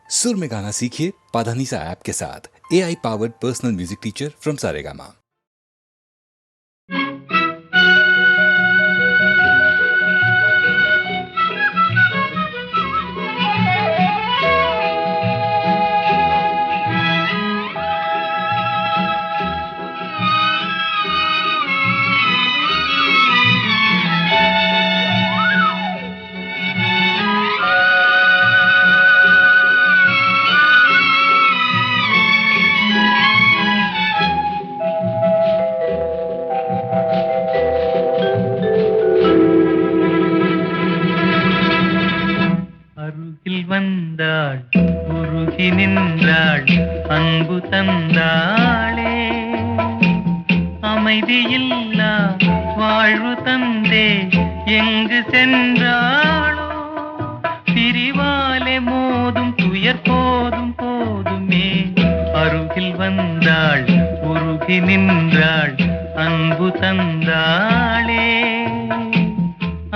सुर में गाना सीखिए पाधानीसा ऐप के साथ। AI powered personal music teacher from Saregama. வந்தாள் உருகி நின்றாள் அன்பு தந்தாளே அமைதியில்லா வாழ்வு தந்தே எங்கு சென்றாளோ பிரிவாலே மோதும் துயர் போதும் போதுமே அருகில் வந்தாள் உருகி நின்றாள் அன்பு தந்தாளே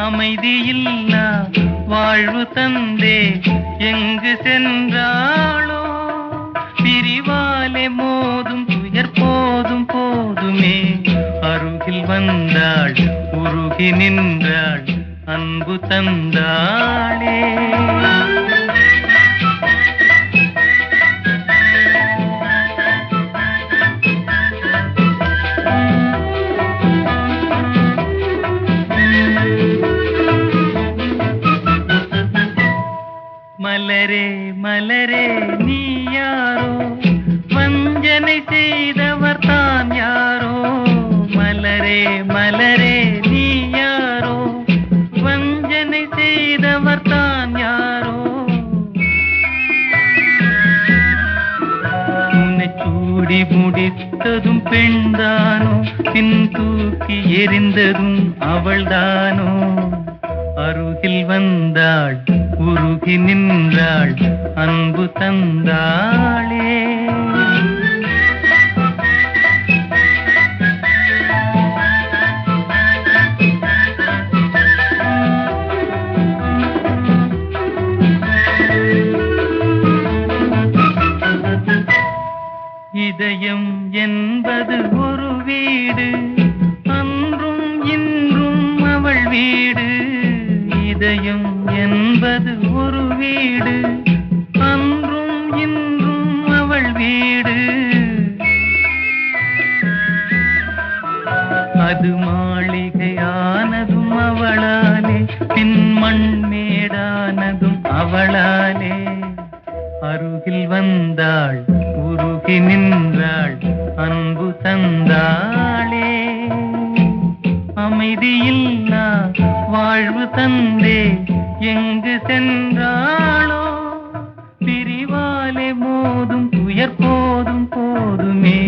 அமைதியில்லா வாழ்வு தந்தே எங்கு சென்றாளோ பிரிவாலே மோதும் துயர் போதும் போதுமே அருகில் வந்தாள் உருகி நின்றாள் அன்பு தந்தாளே மலரே மலரே நீ யாரோ வஞ்சனை செய்தவர் தான் யாரோ மலரே மலரே நீ யாரோ வஞ்சனை செய்தவர் தான் யாரோ உன்னை சூடி முடித்ததும் பெண்தானோ பின் தூக்கி எறிந்ததும் அவள்தானோ அருகில் வந்தாள் உருகி நின்றாள் அன்பு தந்தாளே இதயம் என்பது ஒரு வீடு அன்றும் இன்றும் அவள் வீடு இதயம் என்பது ஒரு வீடு அன்றும் இன்றும் அவள் வீடு அது மாளிகையானதும் அவளாலே பின் மண்மேடானதும் அவளாலே அருகில் வந்தாள் உருகி நின்றாள் அன்பு தந்தாளே அமைதியில்லா வாழ்வு தந்தே எங்கு சென்றாளோ பிரிவாலே மோதும் துயர் போதும் போதுமே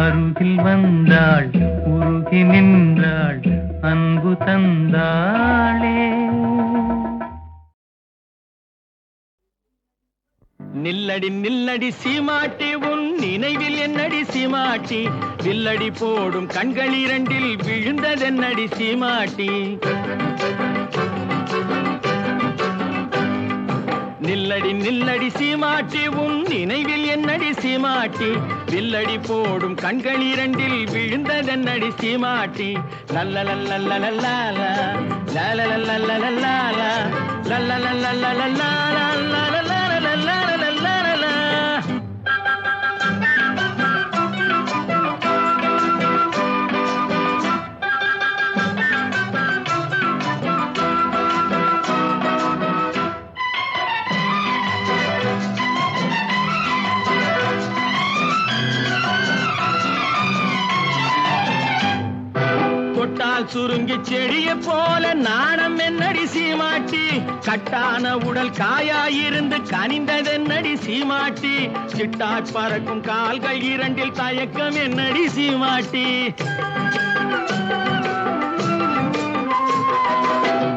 அருகில் வந்தாள் உருகி நின்றாள் அன்பு தந்தாளே நில்லடி நில்லடி சீமாட்டி உன் நினைவில் என்னடி சீமாட்டி வில்லடி போடும் கண்கள் இரண்டில் விழுந்ததென்னடி சீமாட்டி நில்லடி நில்லடி சீமாட்டி உன் நினைவில் என்னடி சீமாட்டி வில்லடி போடும் கண்கள் இரண்டில் விழுந்ததென்னடி சீமாட்டி லல்லலல்லல்லலல்லா லல்லலல்லல்லல்லா லல்லலல்லல்லல்லா சுருங்கி செடிய போல நாணம் என்னடி சீமாட்டி கட்டான உடல் காயாயிருந்து கனிந்ததென்னடி சீமாட்டி சிட்டாட் பறக்கும் கால்கள் இரண்டில் தயக்கம் என்னடி சீமாட்டி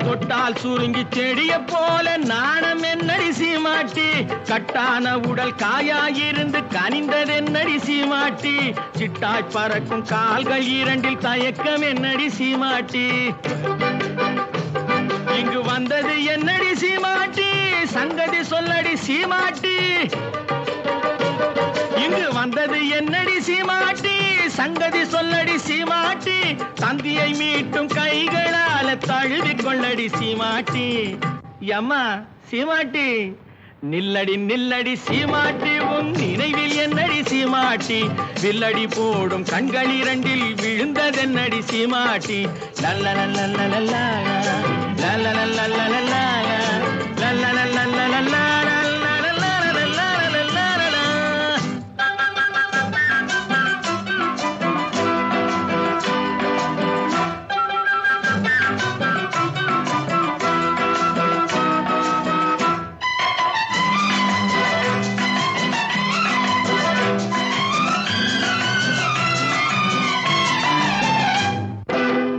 தொட்டால் சுருங்கி செடிய போல நாணம் என்னடி சீமாட்டி கட்டான உடல் காயாயிருந்து கனிந்ததென்னடி சீமாட்டி சிட்டாய் பறக்கும் கால்கள் இரண்டில் தயக்கம் என்னடி சீமாட்டி இங்கு வந்தது என்னடி சீமாட்டி சங்கதி சொல்லடி சீமாட்டி இங்கு வந்தது என்னடி சீமாட்டி, சங்கதி சொல்லடி சீமாட்டி, தந்தியை மீட்டும் கைகளால தழுவி கொள்ளடி சீமாட்டி. அம்மா சீமாட்டி, நில்லடி நில்லடி சீமாட்டி, உன் நினைவில் என்னடி சீமாட்டி, வில்லடி போடும் கண்கள் இரண்டில் விழுந்ததென்னடி சீமாட்டி. லல்லலல்லல்லல்லா, லல்லலல்லல்லல்லா, லல்லலல்லல்லல்லா.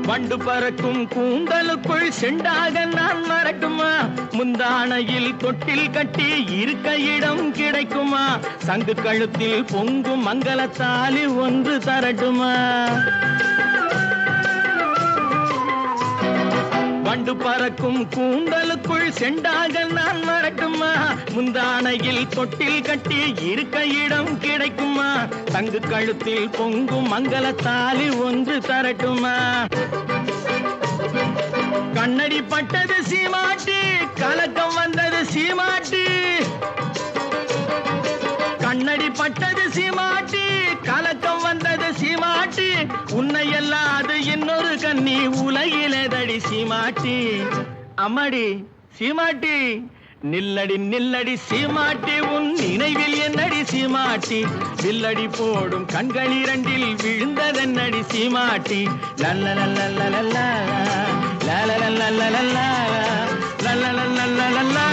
வண்டு பறக்கும் கூந்தலுக்குள் செண்டாக நான் மறக்குமா, முந்தானையில் தொட்டில் கட்டி இருக்க இடம் கிடைக்குமா, சங்கு கழுத்தில் பொங்கும் மங்களத்தாலி ஒன்று தரட்டுமா. வண்டு பறக்கும் கூந்தலுக்குள் செண்டாக நான் மறக்குமா, முந்தானையில் தொட்டில் கட்டி இருக்க இடம் கிடைக்குமா, தங்கு கழுத்தில் பொங்கும் மங்களத்தாலி ஒன்று தரட்டுமா. கண்ணடி பட்டது சீமாட்டி, கலக்கம் வந்தது சீமாட்டி, கண்ணடி பட்டது சீமாட்டி, கலக்கம் வந்தது சீமாட்டி, உன்னை அல்லாது இன்னொரு கண்ணி உலகிலேதடி சீமாட்டி. அம்மாடி சீமாட்டி, நில்லடி நில்லடி சீமாட்டி, உன் நினைவில் என்னடி சீமாட்டி, வில்லடி போடும் கண்கள் இரண்டில் விழுந்ததென்னடி சீமாட்டி. லல்லலல்லல்லல்லா, லல்லலல்லல்லல்லா, லல்லலல்லல்லல்லா.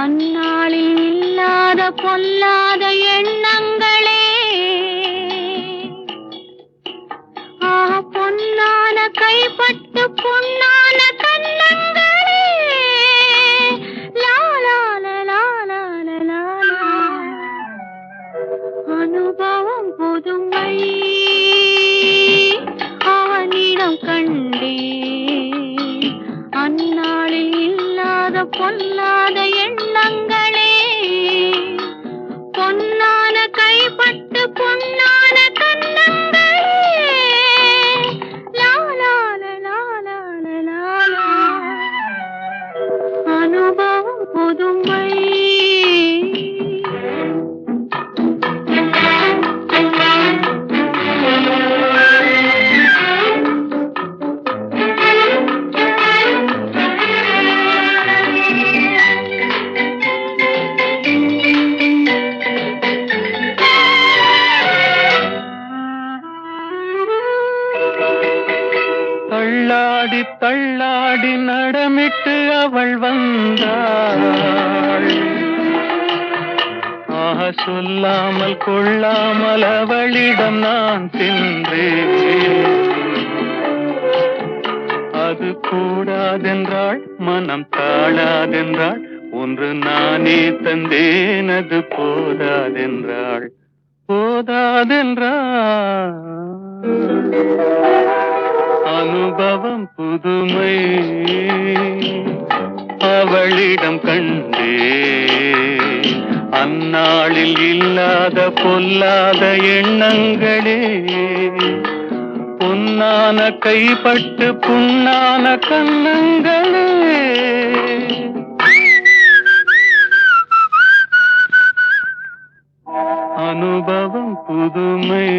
அந்நாளில் இல்லாத பொல்லாத எண்ணங்களே, பொன்னான கைப்பட்டு பொன்னான கண்ணங்களே, லாலாலலாலாலா, அனுபவம் புதுமை அவனிடம் கண்டே, அந்நாளில் இல்லாத பொல்லாத எண்ணங்களே, பொன்னான கைப்பட்டு பொன்னான கண்ணங்களே, லாலாலலாலாலா, அனுபவம் புதுமை. தள்ளாடி தள்ளாடி நடமிட்டு அவள் வந்தாள், சொல்லாமல் கொள்ளாமல் அவளிடம் நான் சென்றேன். அது கூடாதென்றாள், மனம் தாழாதென்றாள், ஒன்று நானே தந்தேன், அது போதாதென்றாள், போதாதென்றாள். அனுபவம் புதுமை அவளிடம் கண்டே, அந்நாளில் இல்லாத பொல்லாத எண்ணங்களே, பொன்னான கைப்பட்டு புண்ணான கண்ணங்களே. அனுபவம் புதுமை.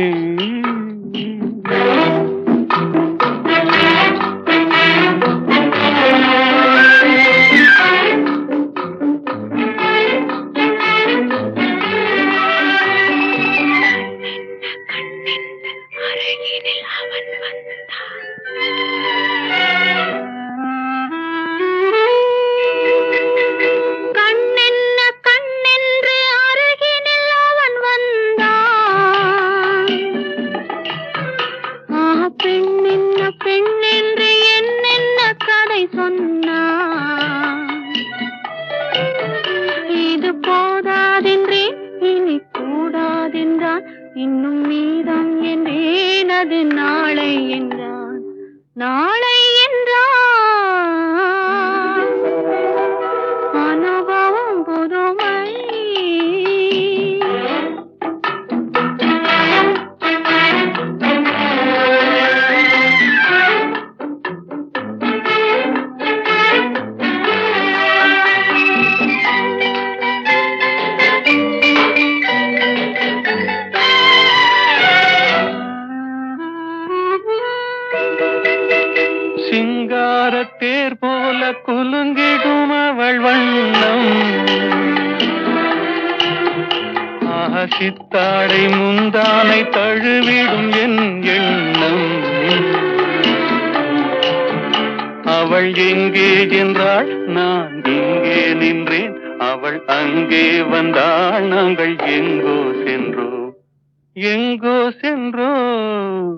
கண்ணென்ன கண்ணென்று அருகினில் இன்னும் மீதம் என்றேன் அது நாளை என்றான் நாளை என்றான் அனுபவம் புதுமை சிங்காரத்தேர் போல குலுங்கிடும் அவள் வண்ணம் சித்தாடை முந்தானை தழுவிடும் என் எண்ணம் அவள் எங்கே என்றாள் நான் இங்கே நின்றேன் அவள் அங்கே வந்தாள் நாங்கள் எங்கோ சென்றோம் எங்கோ சென்றோம்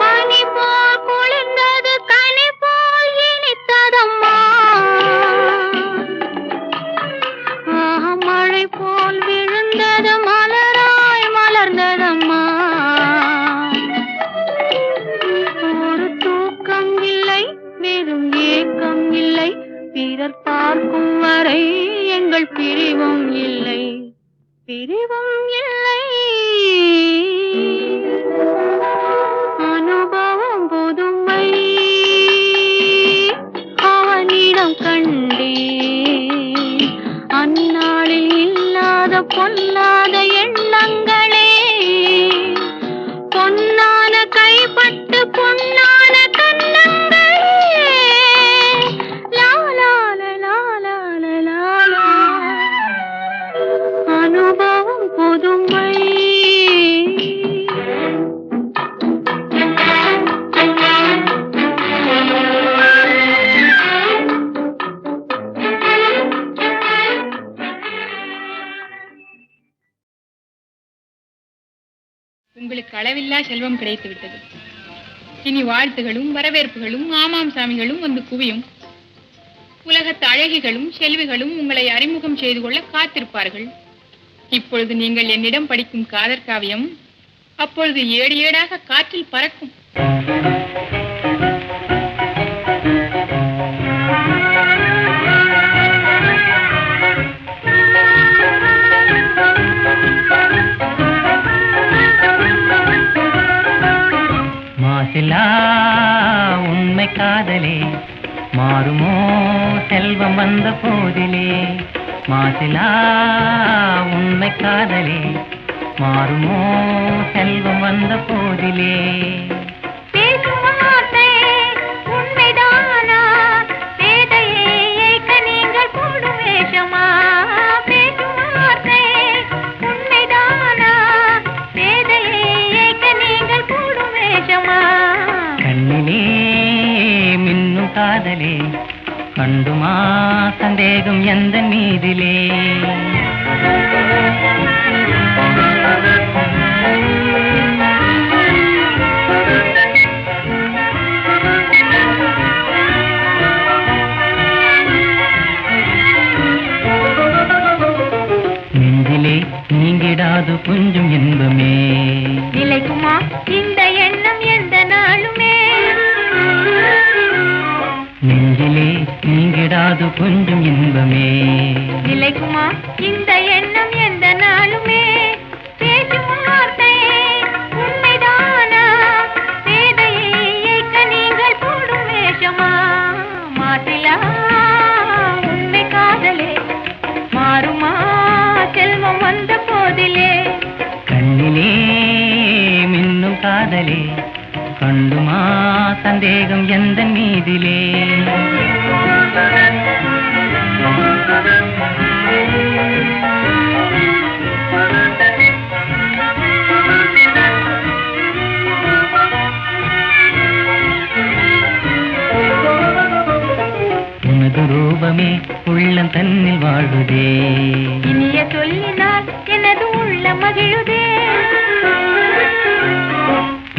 பனி போல் குளிர்ந்தது கனி போல் இனித்ததம்மா மழை போல் விழுந்தது மலராய் மலர்ந்ததம்மா ஒரு தூக்கம் இல்லை வெறும் ஏக்கம் இல்லை பிறர் பார்க்கும் வரை எங்கள் பிரிவும் இல்லை பிரிவும் இல்லை அனுபவம் புதுமை அவனிடம் கண்டே அந்நாளில் இல்லாத பொல்லாத எண்ணங்களே பொன்னான கைப்பட்டு பொன்னான கண்ணங்களே லாலால லாலால லாலா அனுபவம் புதுமை உங்களுக்கு அளவில்லா செல்வம் கிடைத்து விட்டது. இனி வாழ்த்துகளும் வரவேற்புகளும் ஆமாம் சாமிகளும் வந்து குவியும். உலகத்து அழகிகளும் செல்விகளும் உங்களை அறிமுகம் செய்து கொள்ள காத்திருப்பார்கள். இப்பொழுது நீங்கள் என்னிடம் படிக்கும் காதற் காவியம் அப்பொழுது ஏடு ஏடாக காற்றில் பறக்கும். மாசிலா உண்மை காதலே மாறுமோ செல்வம் வந்த போதிலே மாசிலா உண்மை காதலே மாறுமோ செல்வம் வந்த போதிலே கண்ணிலே மின்னும் காதலே கண்டுமா சந்தேகம் எந்த மீதிலே நெஞ்சிலே நீங்கிடாது கொஞ்சம் இன்பமே நிலைக்குமா இந்த எண்ணம் எந்த நாளுமே நெஞ்சிலே நீங்கிடாது கொஞ்சம் இன்பமே நிலைக்குமா இந்த எண்ணம் எந்த நாளுமே பேசும் வார்த்தை உண்மைதானா வேதையை ஏற்க நீங்கள் போடும் வேஷமா மாசிலா உண்மை காதலே மாறுமா செல்வம் வந்த போதிலே கண்ணிலே மின்னும் காதலே கண்டுமா சந்தேகம் எந்த மீதிலே உனது ரூபமே உள்ளம் தன்னில் வாழுதே இனிய சொல்லினால் எனது உள்ள மகிழுதே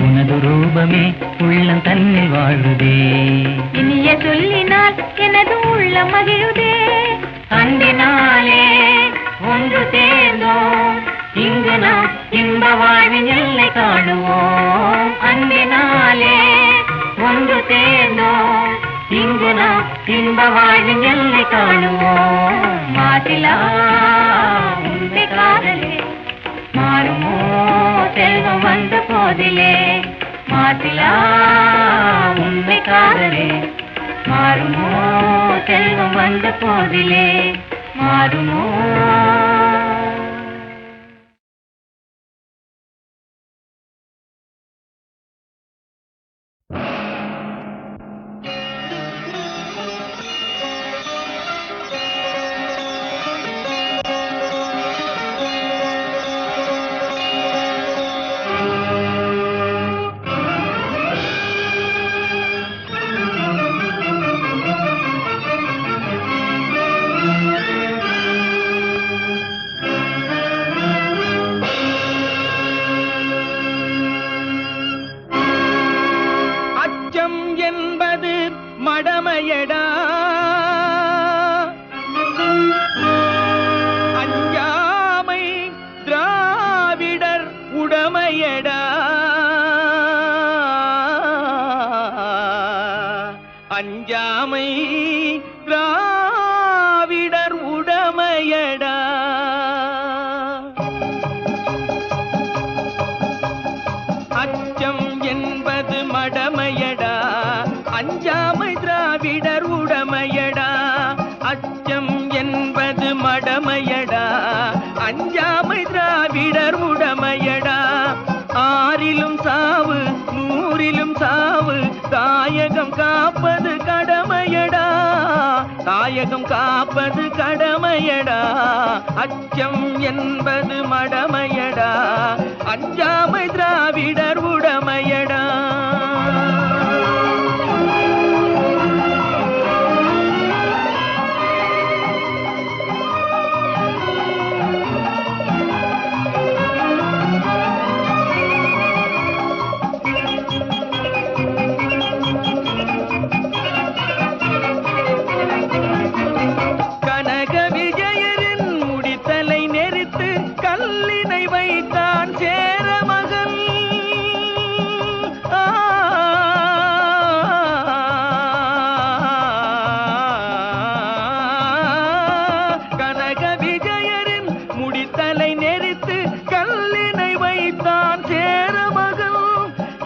உனது ரூபமே உள்ளம் தன்னில் வாழுதே இனிய சொல்லினால் எனது உள்ள மகிழுதே அண்டினா இங்கு நாம் இன்ப வாழ்வின் எல்லை காணுவோம். அன்பினாலே ஒன்று சேர்ந்தோம், இங்கு நாம் இன்ப வாழ்வின் எல்லை காணுவோம். மாசிலா உண்மை காதலே மாறுமோ செல்வம் வந்த போதிலே, மாசிலா உண்மை காதலே மாறுமோ செல்வம் வந்த போதிலே, மாறுமோ. மடமையடா அஞ்சாமை திராவிடர் உடமையடா, அஞ்சாமை திராவிடர் உடமையடா. அச்சம் என்பது மடமையடா, அஞ்சாமை திராவிடர் உடமையடா. அச்சம் என்பது மடமையடா, அஞ்சாமை திராவிடர் உடமையடா. ஆறிலும் சாவு நூறிலும் சாவு, தாயகம் காப்பது கடமையடா, தாயகம் காப்பது கடமையடா. அச்சம் என்பது மடமையடா, அஞ்சாமை திராவிடர் உடமையடா.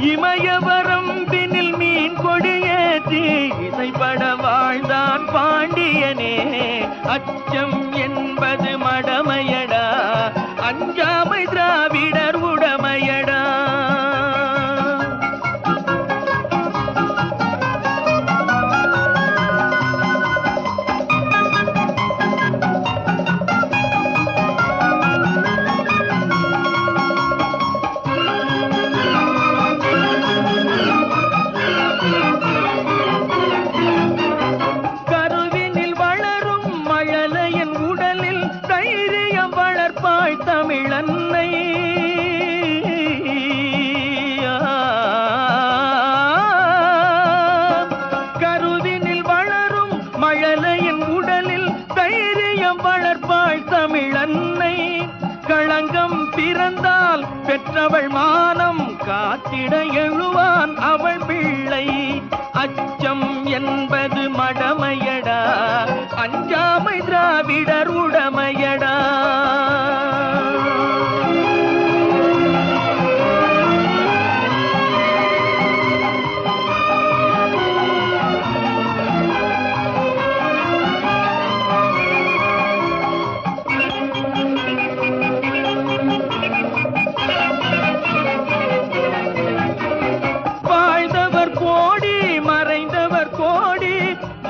இமயவரம்பினில் மீன் கொடியேற்றி இசைப்பட வாழ்ந்தான் பாண்டியனே. அச்சம் என்பது மடமையடா, அஞ்சாமை திராவிடர் உடமையடா. தமிழன்னை கருவினில் வளரும் மழலையின் உடலில் தைரியம் வளர்ப்பாள் தமிழன்னை. களங்கம் பிறந்தால் பெற்றவள் மானம் காத்திட எழுவான் அவள் பிள்ளை. அச்சம் என்பது மடமையடா, அஞ்சாமை திராவிடர் உடமையடா.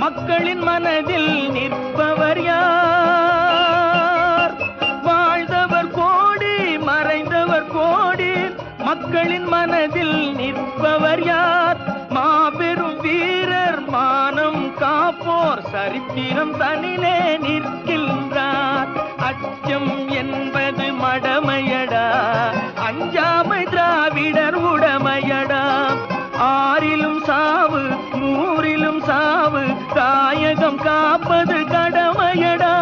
மக்களின் மனதில் நிற்பவர் யார்? வாழ்ந்தவர் கோடி மறைந்தவர் கோடி, மக்களின் மனதில் நிற்பவர் யார்? மாபெரும் வீரர் மானம் காப்போர் சரித்திரம் தனிலே நிற்கின்றார். அச்சம் என்பது மடமையடா, அஞ்சாமை திராவிடர் உடமையடா. ஆறிலும் சாவு நூறிலும் சாவு, தாயகம் காப்பது கடமையடா,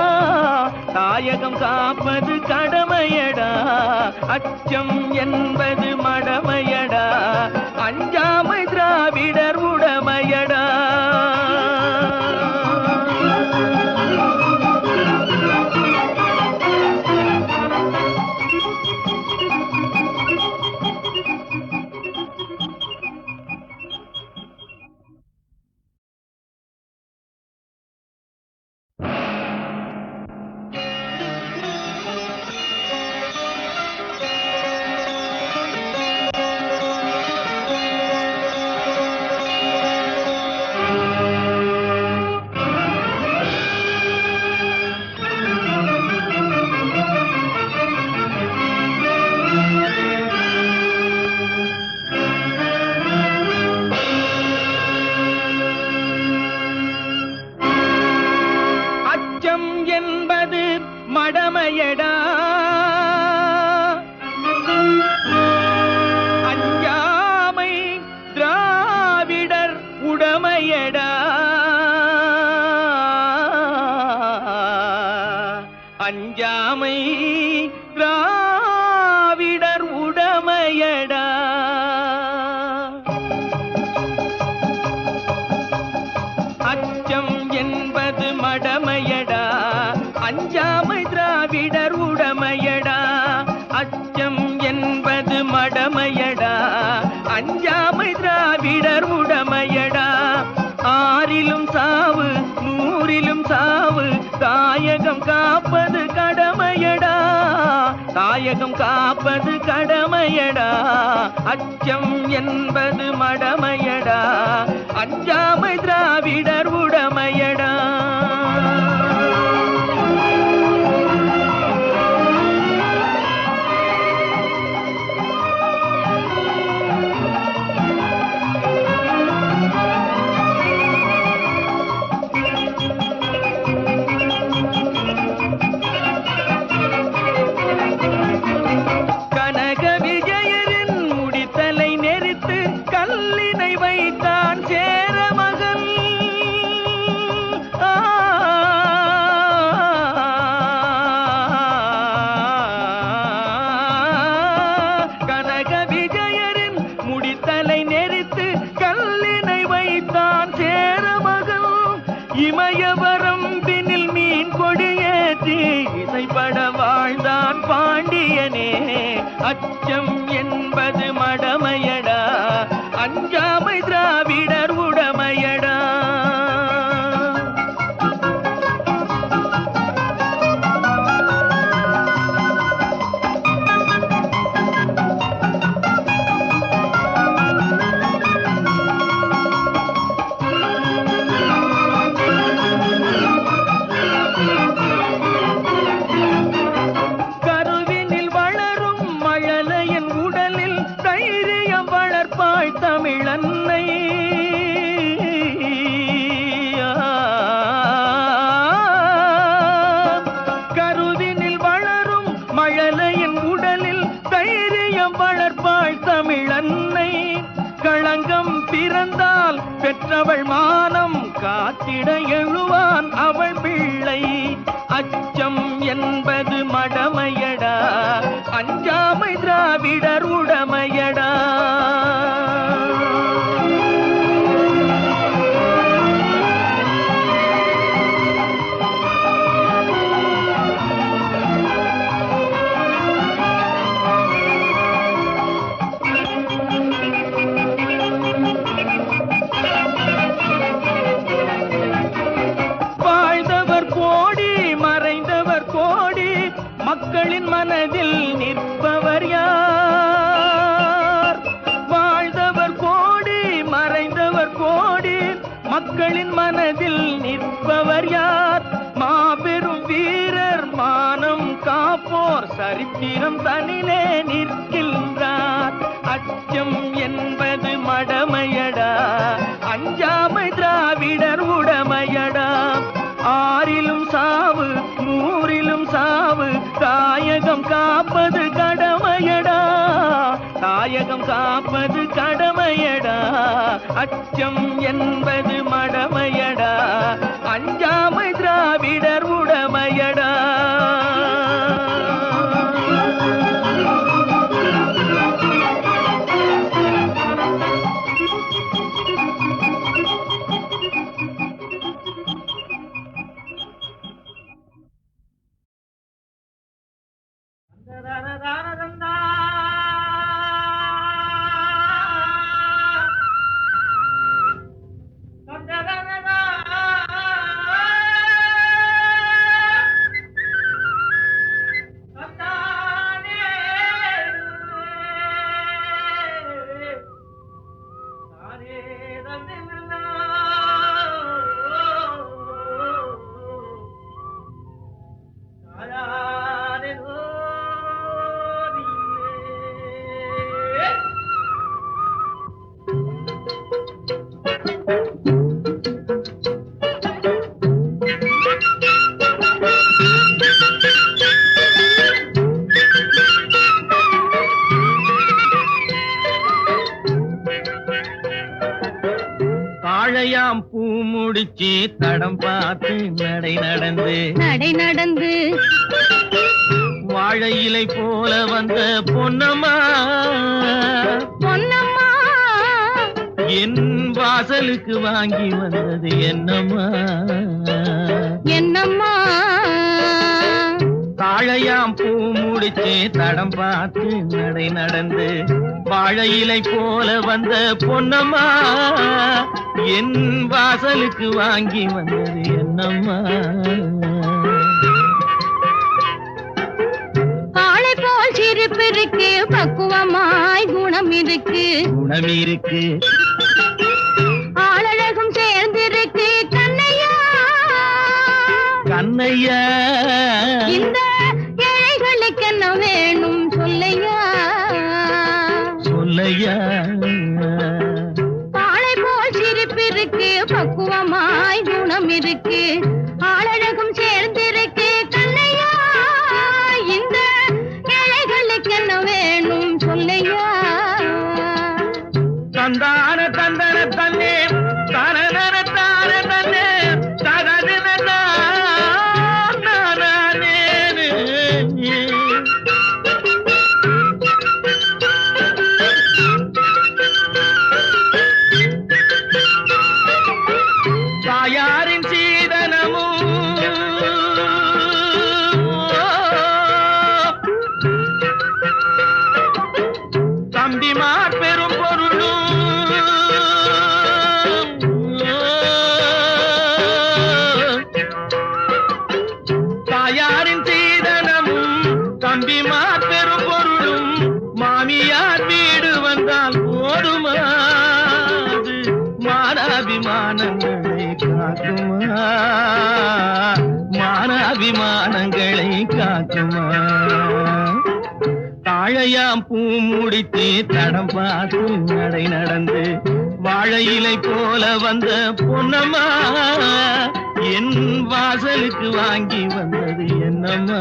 தாயகம் காப்பது கடமையடா. அச்சம் என்பது மடமையடா. அஞ்சாமை திராவிடர் உடமையடா. மடமையடா. அஞ்சாமை திராவிடர் உடமையடா. அஞ்சாமை திராவிடர் உடமையடா. அச்சம் என்பது மடமையடா. அஞ்சாமை திராவிடர் உடமையடா. அச்சம் என்பது மடமையடா. அஞ்சாமை திராவிடர் உடமையடா. ஆறிலும் சாவு நூறிலும் சாவு தாயகம் காப்பது கடமையடா. தாயகம் காப்பது கடமையடா. அச்சம் என்பது மடமையடா. அஞ்சாமை திராவிடர் உடமையடா. இமயவரம்பினில் மீன் கொடியேற்றி இசைப்பட வாழ்ந்தான் பாண்டியனே. அச்சம் என்பது மடமையடா. அஞ்சாமை திராவிடர் உடமையடா. தமிழன்னை கருவினில் வளரும் மழலையின் உடலில் தைரியம் வளர்ப்பாள் தமிழன்னை. களங்கம் பிறந்தால் பெற்றவள் மானம் காத்திட எழுவான் அவள் பிள்ளை. அச்சம் என்பது மடமையடா. அஞ்சாமை திராவிடர் உடமையடா. மக்களின் மனதில் நிற்பவர் யார்? வாழ்ந்தவர் கோடி மறைந்தவர் கோடி மக்களின் மனதில் நிற்பவர் யார்? மாபெரும் வீரர் மானம் காப்போர் சரித்திரம் தனிலே நிற்கின்றார். அச்சம் என்பது மடமையடா. அஞ்சாமை திராவிடர் உடமையடா. ஆறிலும் சாவு நூறிலும் சாவு தாயகம் காப்பது கடமையடா. தாயகம் காப்பது கடமையடா. அச்சம் என்பது மடமையடா. அஞ்சாமை திராவிடர் உடமையடா. தாழையாம் பூ முடிச்சு தடம் பார்த்து நடை நடந்து வாழை இலை போல வந்த பொன்னம்மா என் வாசலுக்கு வாங்கி வந்தது என்னம்மா தாழையாம் பூ முடிச்சு தடம் பார்த்து நடந்து வாழை இலை போல வந்த பொன்னம்மா என் வாசலுக்கு வாங்கி வந்தது என்னம்மா காளை போல் சிரிப்பு இருக்கு பக்குவமாய் குணம் இருக்கு ஆளழகும் சேர்ந்திருக்கு கண்ணையா இந்த ஏழைகளுக்கு என்ன வேணும் சொல்லையா காளை போல் சிரிப்பு இருக்கு பக்குவமாய் குணம் இருக்கு ஆளழகும் சேர்ந்திருக்கு கண்ணையா இந்த ஏழைகளுக்கு என்ன வேணும் சொல்லையா தந்தான தந்தன தன்னே தனதன தான தன்னே தனதன தாயாரின் சீதனமும் தம்பிமார் பெரும் பொருளும் தாயாரின் சீதனமும் தம்பிமார் பெரும் பொருளும் மாமியார் வீடு வந்தால் போதுமா மானாபிமானங்களை காக்குமா மானாபிமானங்களை காக்குமா தாழையாம் பூ முடித்து தடம் பார்த்து நடந்து வாழை இலை போல வந்த பொன்னம்மா என் வாசலுக்கு வாங்கி வந்தது என்னம்மா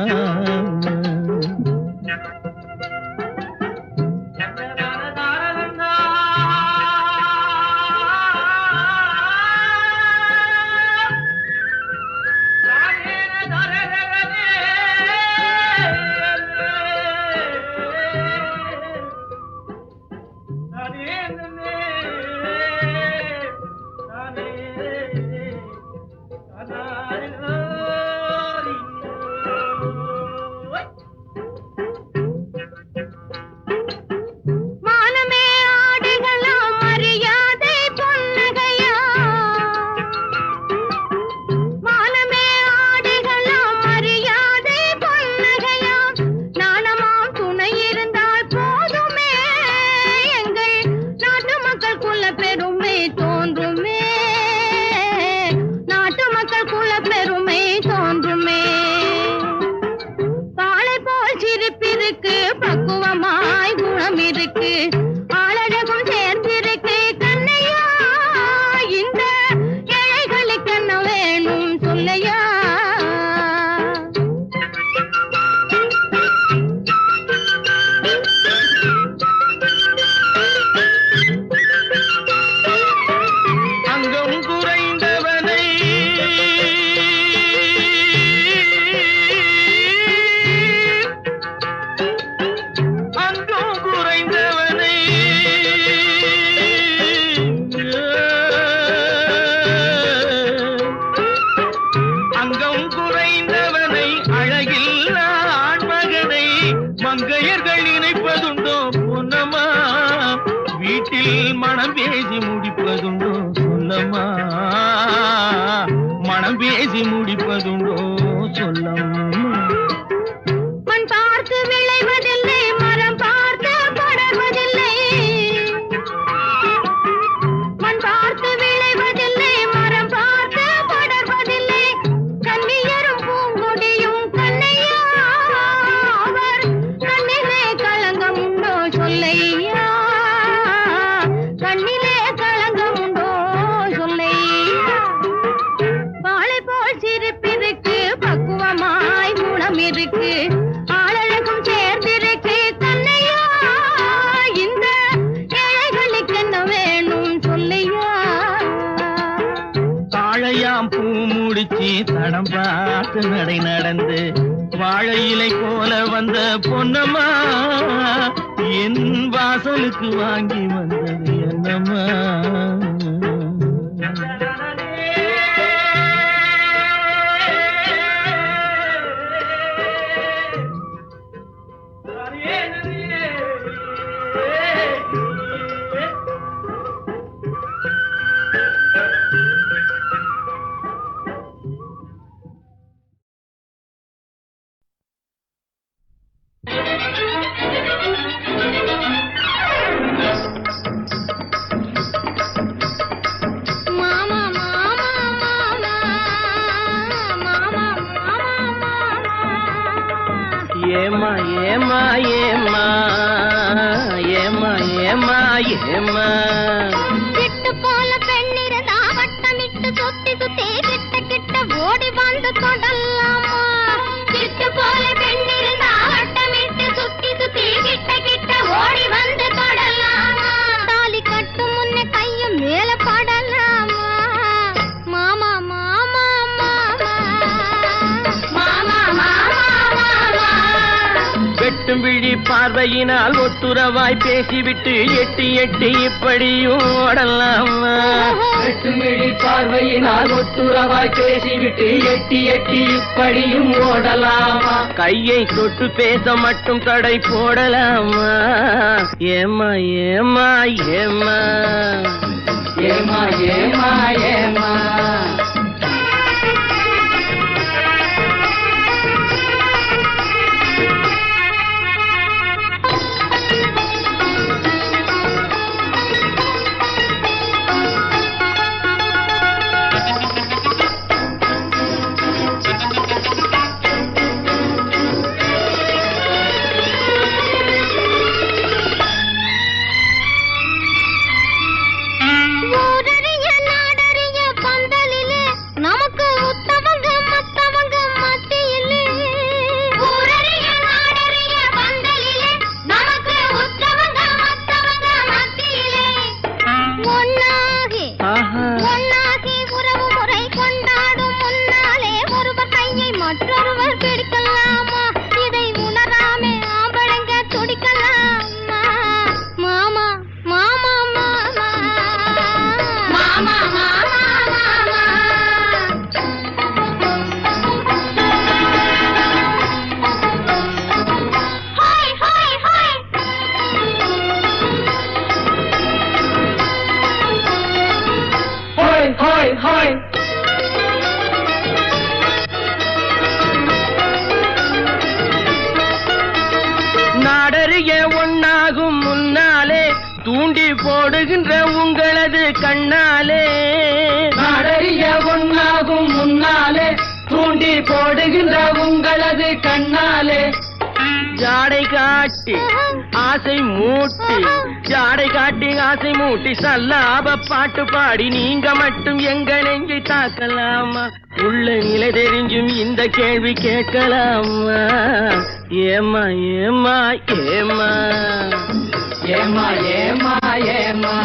வீட்டில் மனம் பேசி முடிப்பதுண்டோ சொல்லம்மா, மனம் பேசி முடிப்பதுண்டோ சொல்லம்மா. மண் பார்த்து விளைவதில்லை, மரம் பார்த்து படர்வதில்லை. மண் பார்த்து விளைவதில்லை, மரம் பார்த்து படர்வதில்லை. கண்ணியரும் பூங்கொடியும் கண்ணையா, அவர் கண்ணிலே களங்கம் உண்டோ சொல்லையா, கண்ணிலே களங்கம் உண்டோ சொல்லையா. வாழை போல் சிரிப்பிருக்கு, பக்குவமாய் குணம் இருக்கு, ஆளழகும் சேர்ந்திருக்கு கண்ணையா. இந்த ஏழைகளுக்கு என்ன வேணும் சொல்லையா. தாழையாம் பூ முடிச்சு தடம் பார்த்து நடை நடந்து வாழை இலை போல வந்த பொன்னம்மா, என் வாசலுக்கு வாங்கி வந்தது என்னம்மா. மாமா மாமா மாமா மாமா மாமா. ஏமா ஏமா ஏமா ஏமா ஏமா ஏமா. சிட்டு போல பெண்ணிருந்தா வட்டமிட்டு சுத்தி சுத்தி கிட்ட கிட்ட ஓடி வந்து தொடலாமா. சிட்டு போல பெண்ணிருந்தா வட்டமிட்டு சுத்தி சுத்தி கிட்ட கிட்ட ஓடி வந்து தொடலாமா. தாலி கட்டும் முன்னே கையும் மேல படலாமா. மாமா மாமா மாமா மாமா மாமா மாமா. வெட்டும் விழி பார்வையினால் ஒட்டுறவாய் பேசிவிட்டு எட்டி எட்டி இப்படியும் ஓடலாமா. வெட்டும் விழி பார்வையினால் ஒட்டுறவாய் பேசிவிட்டு எட்டி எட்டி இப்படியும் ஓடலாமா. கையை தொட்டு பேச மட்டும் தடை போடலாமா. ஏமா ஏமா ஏமா ஏமா ஏமா ஏமா. ஊரறிய நாடறிய பந்தலிலே நமக்கு உத்தவங்க மத்தவங்க மத்தியிலே. ஊரறிய நாடறிய பந்தலிலே நமக்கு உத்தவங்க மத்தவங்க மத்தியிலே. ஒன்னாகி ஒன்னாகி உறவு முறை கொண்டாடும் முன்னாலே ஒருவர் கையை மற்றொருவர் பிடிக்கலாமா. இதை உணராமே ஆம்பளைங்க துடிக்கலாமா. மாமா மாமா மாமா மாமா மாமா மாமா. Hi hi hi. ஹோய் ஹோய் ஹோய். நாடறிய ஒன்னாகும் முன்னாலே தூண்டி போடுகின்ற உங்களது கண்ணாலே. நாடறிய ஒன்னாகும் முன்னாலே தூண்டி போடுகின்ற உங்களது கண்ணாலே. ஜாடை காட்டி ஆசை மூட்டி, ஜாடை காட்டி ஆசை மூட்டி சல்லாப பாட்டு பாடி நீங்க மட்டும் எங்க நெஞ்சை தாக்கலாமா. உள்ள நிலை தெரிஞ்சும் இந்த கேள்வி கேட்கலாமா. ஏமா ஏமா ஏமா ஏமா ஏமா ஏமா.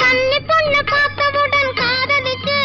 கன்னி பொண்ணு பார்த்தவுடன் காதலிச்சு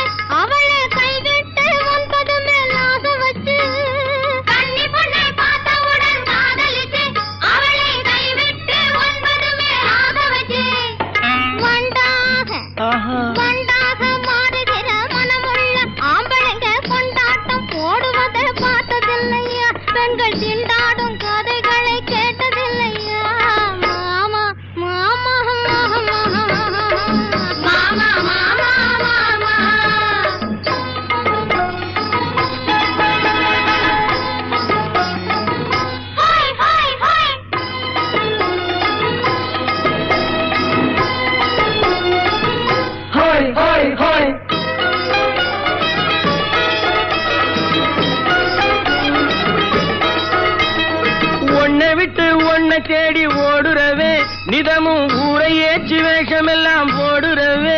உன்னை தேடி ஓடுறவே நிதமும் ஊரை ஏற்றி வேஷமெல்லாம் போடுறவே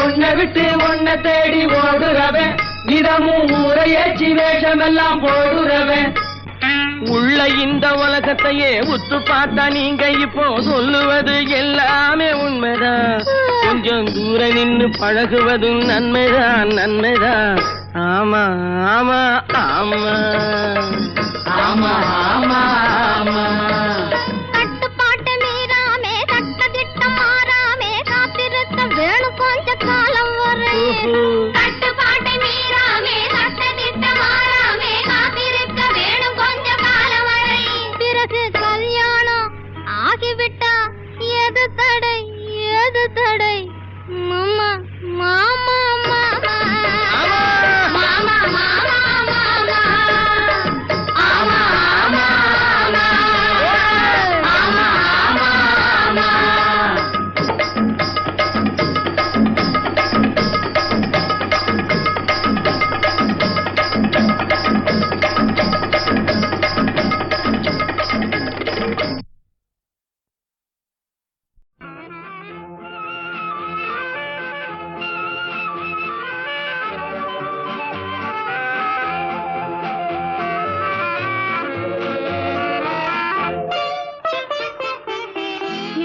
உன்னை விட்டு உன்னை தேடி ஓடுறவே நிதமும் ஊரை ஏற்றி வேஷமெல்லாம் போடுறவே உள்ள இந்த உலகத்தையே உத்து பார்த்தா நீங்க இப்போ சொல்லுவது எல்லாமே உண்மைதான் கொஞ்சம் தூரம் நின்னு பழகுவதும் நன்மைதான் நன்மைதான் ஆமா ஆமா ஆமா ஆமா ஆமா ஆமா கட்டுப்பாட்டு மீறாமே சட்டதிட்டம் மாறாமே காத்திருக்க வேணும் கொஞ்ச காலம் வரை கட்டுப்பாட்டு மீறாமே சட்டதிட்டம் மாறாமே காத்திருக்க வேணும் கொஞ்ச காலம் வரை பிறகு கல்யாணம் ஆகிவிட்டா எது தடை எது தடை மாமா மாமா மாமா மாமா மாமா ஆமா ஆமா ஆமா ஆமா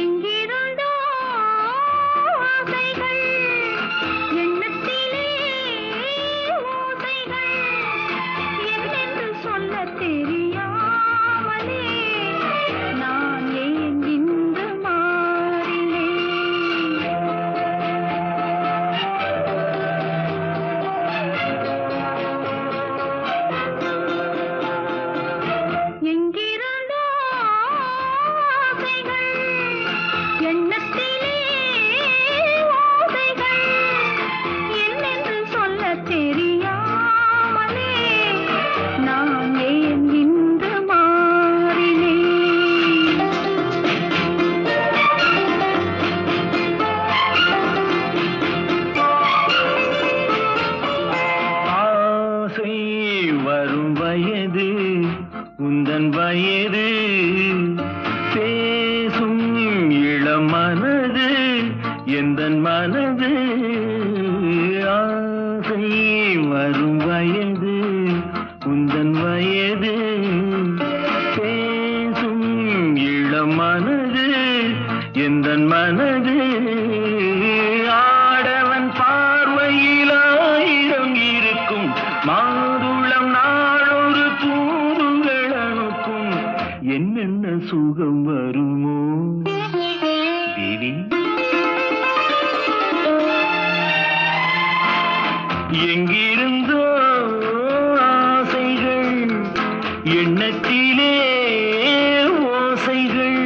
எங்கிருந்தோ ஆசைகள் எண்ணத்திலே ஓசைகள் என்னென்று சொல்லத் தெரியாமலே நான் ஏன் இன்று மாறினேன் எங்கிருந்தோ ஆசைகள் எண்ணத்திலே ஓசைகள் என்னென்று சொல்லத் தெரியாமலே நான் ஏன் இன்று மாறினேன் ஆசை வரும் வயது உந்தன் வயது பேசும் இளம் மனது எந்தன் மனது ஆசை வரும் வயது உந்தன் வயது பேசும் இளம் மனது எந்தன் மனது ஆடவன் பார்வையில் ஆயிரம் இருக்கும் மாதுளம் நாளொரு தூதுகள் அனுப்பும் என்னென்ன சுகம் வருமோ தேவி எங்கிருந்தோ ஆசைகள் எண்ணத்திலே ஓசைகள்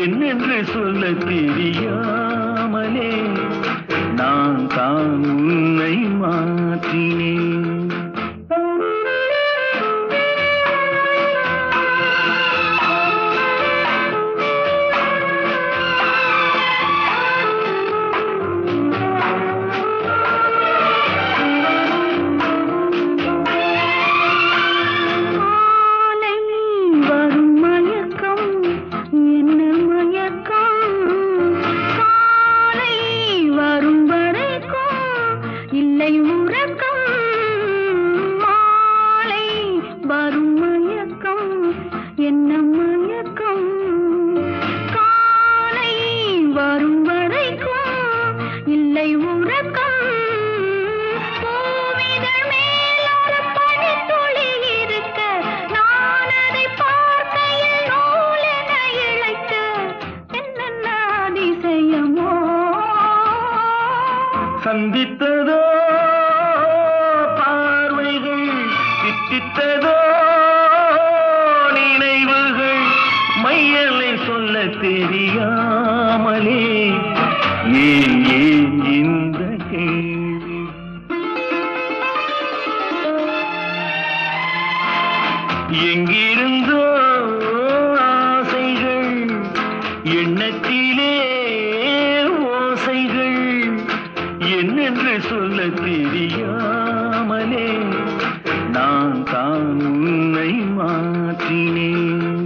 என்னென்று சொல்ல தெரியாமலே நான் தான் உன்னை மாற்றினேன் மாலை வரும் மயக்கம் என்ன மயக்கம் காலை வரும் வரைக்கும் இல்லை உறக்கம் மாலை வரும் மயக்கம் என்ன மயக்கம் காலை வரும் வரைக்கும் இல்லை உறக்கம் பூவிதழ் மேல் ஒரு பனித்துளி இருக்க நான் அதை பார்க்கையில் நூலென இழைக்க என்னென்ன அதிசயமோ சந்தித்ததோ பார்வைகள் சித்தித்ததோ நினைவுகள் மையலை சொல்ல தெரியாமலே ஏன் ஏன் இந்த கேள்வி எங்கிருந்தோ ஆசைகள் எண்ணத்திலே ஓசைகள் என்னென்று சொல்ல தெரியாமலே நான் தான் உன்னை மாற்றினேன்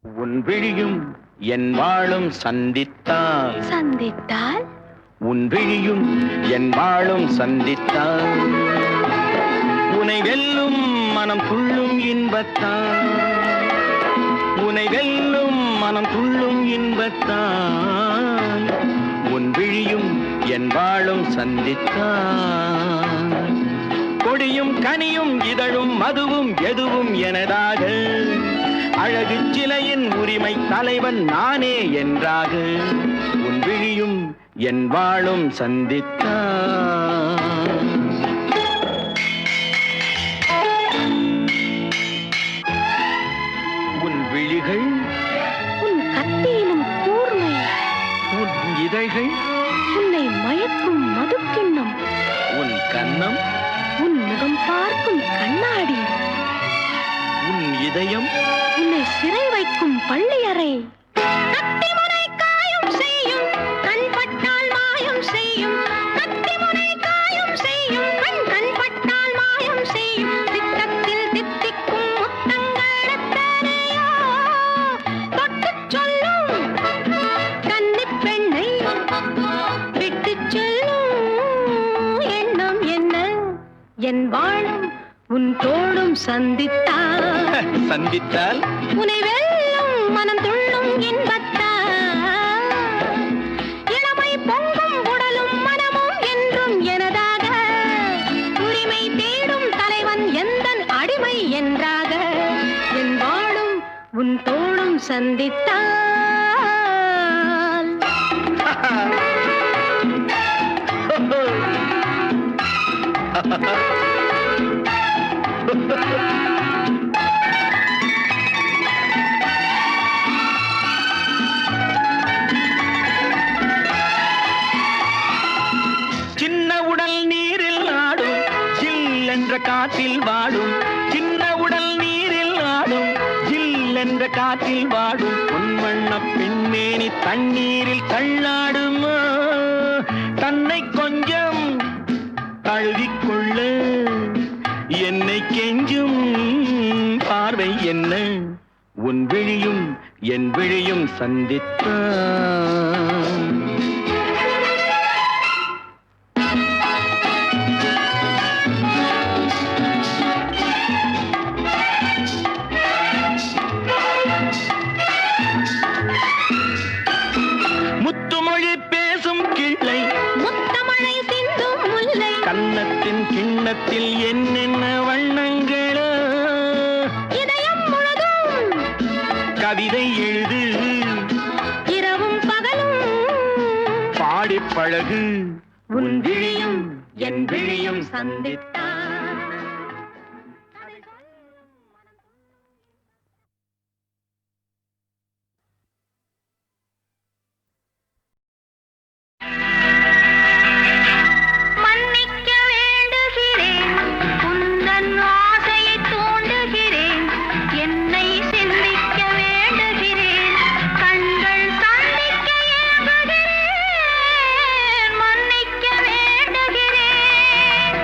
உன் விழியும் என் வாழும் சந்தித்தால் சந்தித்தால் உன் விழியும் என் வாழும் சந்தித்தால் உனை வெல்லும் மனம் துள்ளும் இன்பத்தான் உனை வெல்லும் மனம் துள்ளும் இன்பத்தான் உன் விழியும் என் வாழும் சந்தித்தான் கொடியும் கனியும் இதழும் மதுவும் எதுவும் எனதாக அழகு சிலையின் உரிமை தலைவன் நானே என்றாக உன் விழியும் என் வாழும் சந்தித்தான் உன் விழிகள் உன் கத்தியிலும் கூர்மை உன் இதழ்கள் உன்னை மயக்கும் மதுக்கிண்ணம் உன் கன்னம் உன் முகம் பார்க்கும் கண்ணாடி உன் இதயம் உன்னை சிறை வைக்கும் பள்ளியறை கத்திமுனை காயம் செய்யும் கண் பட்டால் மாயம் செய்யும் கத்திமுனை காயம் செய்யும் கண் பட்டால் மாயம் செய்யும் திட்டத்தில் தித்திக்கும் முத்தங்கள் எத்தனையோ தொட்டுச் சொல்லும் கன்னிப் பெண்ணை விட்டுச் சொல்லும் எண்ணம் என்ன என் வாழும் உன் தோளும் சந்தித்தால் சந்தித்தால் உனை வெல்லும் மனம் துள்ளும் இன்பத்தால் இளமை பொங்கும் உடலும் மனமும் என்றும் எனதாக உரிமை தேடும் தலைவன் எந்தன் அடிமை என்றாக என் வாழும் உன் தோளும் சந்தித்தால் சின்ன உடல் நீரில் ஆடும் ஜில் என்ற காற்றில் வாடும் சின்ன உடல் நீரில் ஆடும் ஜில் என்ற காற்றில் வாடும் பொன்வண்ண பெண்மேனி தண்ணீரில் தள்ளாடுமா தன்னை கொஞ்சம் தழுவிக்கொள்ள என்னை கெஞ்சும் பார்வை என்ன உன் விழியும் என் விழியும் சந்தித்தான் முத்துமொழி பேசும் கிள்ளை முத்தமழை சிந்தும் முல்லை கன்னத்தின் கிண்ணத்தில் என்னென்ன வண்ணங்களோ இதயம் முழுதும் கவிதை எழுது இரவும் பகலும் பாடிப் பழகு உன் விழியும் என் விழியும் சந்தித்தான் மன்னிக்க வேண்டுகிறேன் உந்தன் ஆசையை தூண்டுகிறேன் என்னை சிந்திக்க வேண்டுகிறேன் கண்கள் சந்திக்க ஏங்குகிறேன் மன்னிக்க வேண்டுகிறேன்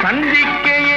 சந்திக்க